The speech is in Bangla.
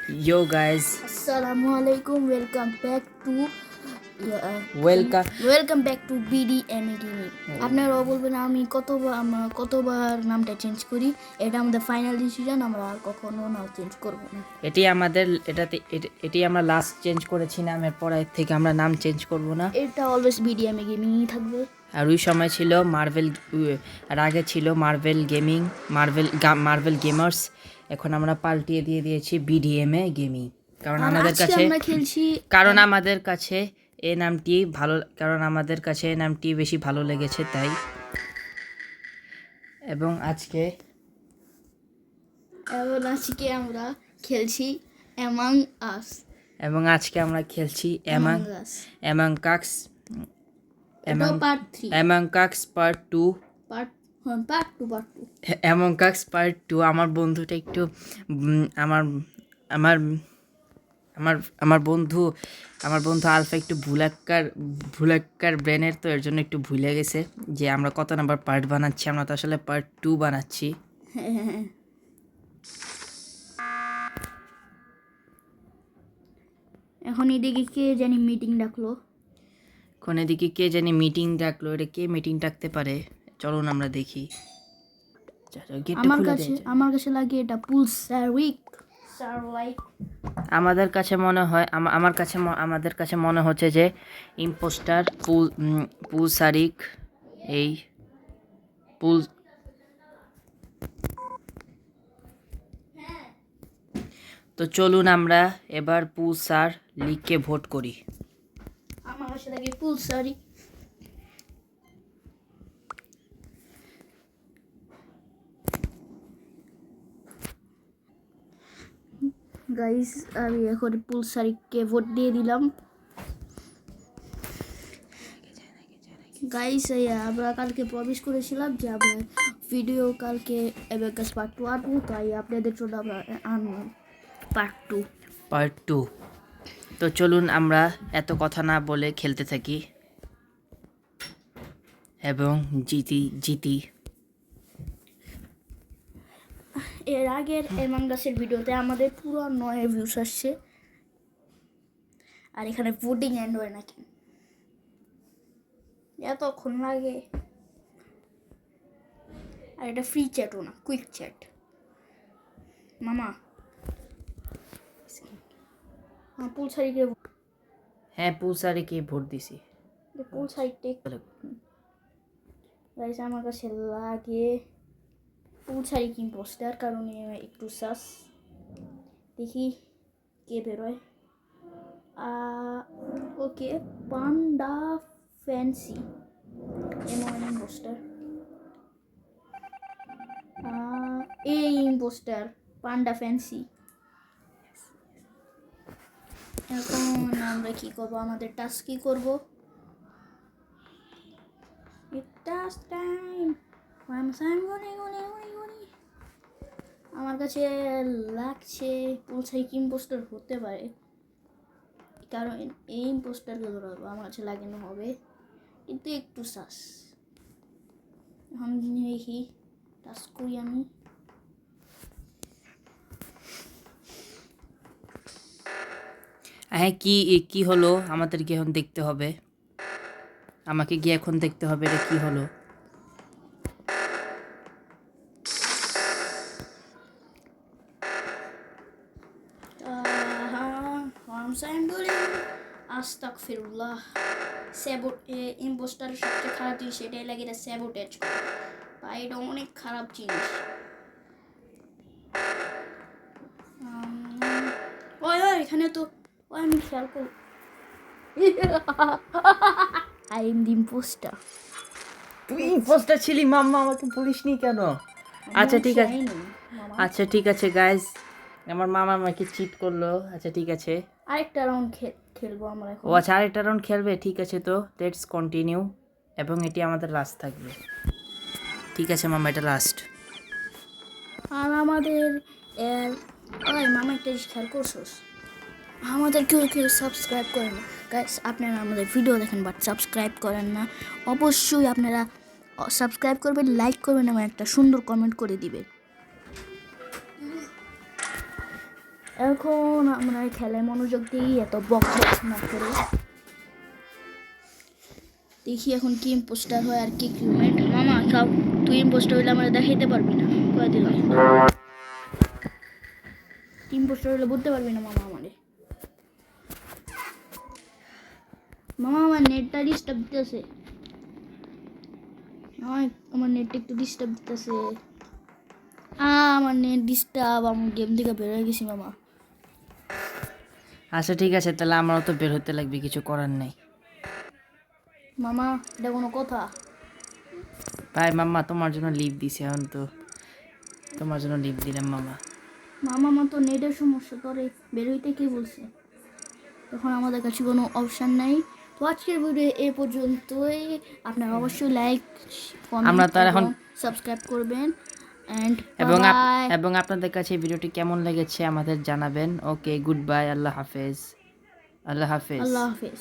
Yo guys, Assalamualaikum. welcome. Welcome back to BDME Gaming. আপনারা বলবেন আমি কতবার নামটা চেঞ্জ করি, এটা আমাদের ফাইনাল ডিসিশন, আমরা আর কখনো নাম চেঞ্জ করব না। এটি আমরা লাস্ট চেঞ্জ করেছি নামের পর এর থেকে আমরা নাম চেঞ্জ করব না। এটা অলওয়েজ BDME গেমিংই থাকবে। আর ওই সময় ছিল মার্ভেল, আর আগে ছিল মার্ভেল গেমিং, মার্ভেল গেমার্স। এখন আমরা পাল্টিয়ে দিয়ে দিয়েছি BDMA গেমিং, কারণ আমাদের কাছে এই নামটি বেশি ভালো লেগেছে তাই। এবং আজকে আমরা খেলছি অ্যামাং আস। আমরা খেলছি অ্যামাং কাক্স পার্ট 2। অ্যামাং কাক্স পার্ট 2। আমার বন্ধুটা একটু আমার বন্ধু আলফা একটু ভুলাক্কার ব্রেনের, তো এর জন্য একটু ভুলে গেছে যে আমরা কত নাম্বার পার্ট বানাচ্ছি। আমরা তো আসলে পার্ট 2 বানাচ্ছি। এখন এদিকে কে জানি মিটিং ডাকলো। এটা কে মিটিং ডাকতে পারে? চলুন আমরা দেখি। আমার কাছে লাগে এটা পুলসারিক। আমাদের কাছে মনে হচ্ছে যে ইম্পোস্টার পুলসারিক। এই পুল তো চলুন আমরা এবার পুলসার লিখকে ভোট করি। আমার কাছে লাগে পুলসারিক। গাইস, আমি এখন পুলসারিককে ভোট দিয়ে দিলাম। গাইস, আমরা কালকে প্রমিস করেছিলাম যে আমরা ভিডিও কালকে এবেকাস পার্ট 2 আনবো, তাই আপনাদের জন্য আমরা আনবো পার্ট 2। তো চলুন আমরা এত কথা না বলে খেলতে থাকি এবং জিতি। এর আগের এমাঙ্গাসের ভিডিওতে আমাদের পুরো 9 ভিউস আসছে, আর এখানে ভোটিং এন্ড হয় নাকি এতক্ষণ লাগে। আর এটা ফ্রি চ্যাটও না, কুইক চ্যাট। মামা পুলসারিকে ভোট দিছি। আমার কাছে লাগে পুলসারিক ইম্পোস্টার, কারণ একটু সাস। দেখি কে বেরোয়। ওকে, পান্ডা ফ্যান্সি এমন ইম্পোস্টার। এই ইম্পোস্টার পান্ডা ফ্যান্সি। এখন আমরা কি করব? আমাদের টাস্ক কি করব? আমার কাছে লাগছে পুলসারিক ইম্পোস্টার হতে পারে, কারণ এই ইম্পোস্টারকে ধরবো আমার কাছে লাগানো হবে, কিন্তু একটু শ্বাস। এখন দেখি টাস্ক করি আমি। হ্যাঁ, কি হলো? আমাদেরকে এখন দেখতে হবে, আমাকে গিয়ে এখন দেখতে হবে এটা কি হলো। আস্তাগফিরুল্লাহ। ইম্পোস্টারের সবচেয়ে খারাপ জিনিস এটাই লাগে, এটা স্যাবোটেজ করে। ভাই, এটা অনেক খারাপ জিনিস। এখানে তো আমি খেয়াল করি। I am the impostor. তুই ইম্পোস্টার ছিলি? মাম্মা আমাকে বলিসনি কেন? আচ্ছা ঠিক আছে গাইস, আমার মামা আমাকে চিট করলো। আচ্ছা ঠিক আছে, আরেকটা রাউন্ড খেলবো আমরা এখন। আচ্ছা আরেকটা রাউন্ড খেলবে? ঠিক আছে, তো লেটস কন্টিনিউ। এবং এটি আমাদের লাস্ট থাকবে। ঠিক আছে মামা, এটা লাস্ট। আর আমাদের মামা একটা জিনিস খেয়াল করছোস, আমাদের কেউ সাবস্ক্রাইব করে না। গাইস, আপনারা আমাদের ভিডিও দেখেন বাট সাবস্ক্রাইব করেন না। অবশ্যই আপনারা সাবস্ক্রাইব করবেন, লাইক করবেন এবং একটা সুন্দর কমেন্ট করে দিবেন। এখন আমরা খেলায় মনোযোগ দিই, এত বক্স না করে। দেখি এখন কি ইম্পোস্টার হয় আর কি ক্রিউমেট। মামা সব তুই ইম্পোস্টার হইলে আমরা দেখাইতে পারবি না, কয়ে দিলাম। ইম্পোস্টার হইলে বলতে পারবি না মামা আমারে। মামা আমার নেটটা ডিস্টার্ব দিতেছে, আমার নেটটা একটু ডিস্টার্ব দিতেছে। আমার নেট ডিস্টার্ব, আমার গেম থেকে বের হয়ে গেছি মামা। আচ্ছা ঠিক আছে, তাহলে আমারও তো বের হতে লাগবে, কিছু করার নেই। মামা এটা কোনো কথা? ভাই মাম্মা তোমার জন্য লিভ দিছে, এখন তো তোমার জন্য লিভ দিলাম মামা। মামা আমার তো নেটের সমস্যা, তোরে বের হইতে কে বলছে? তখন আমাদের কাছে কোনো অপশান নাই। তো আজকের ভিডিও এ পর্যন্তই। আপনারা অবশ্যই লাইক, আমরা কমেন্ট তো আর এখন এবং সাবস্ক্রাইব করবেন। অ্যান্ড এবং বাই। এবং আপনাদের কাছে এই ভিডিওটি কেমন লেগেছে আমাদের জানাবেন। ওকে, গুড বাই, আল্লাহ হাফেজ। আল্লাহ হাফেজ। আল্লাহ হাফেজ।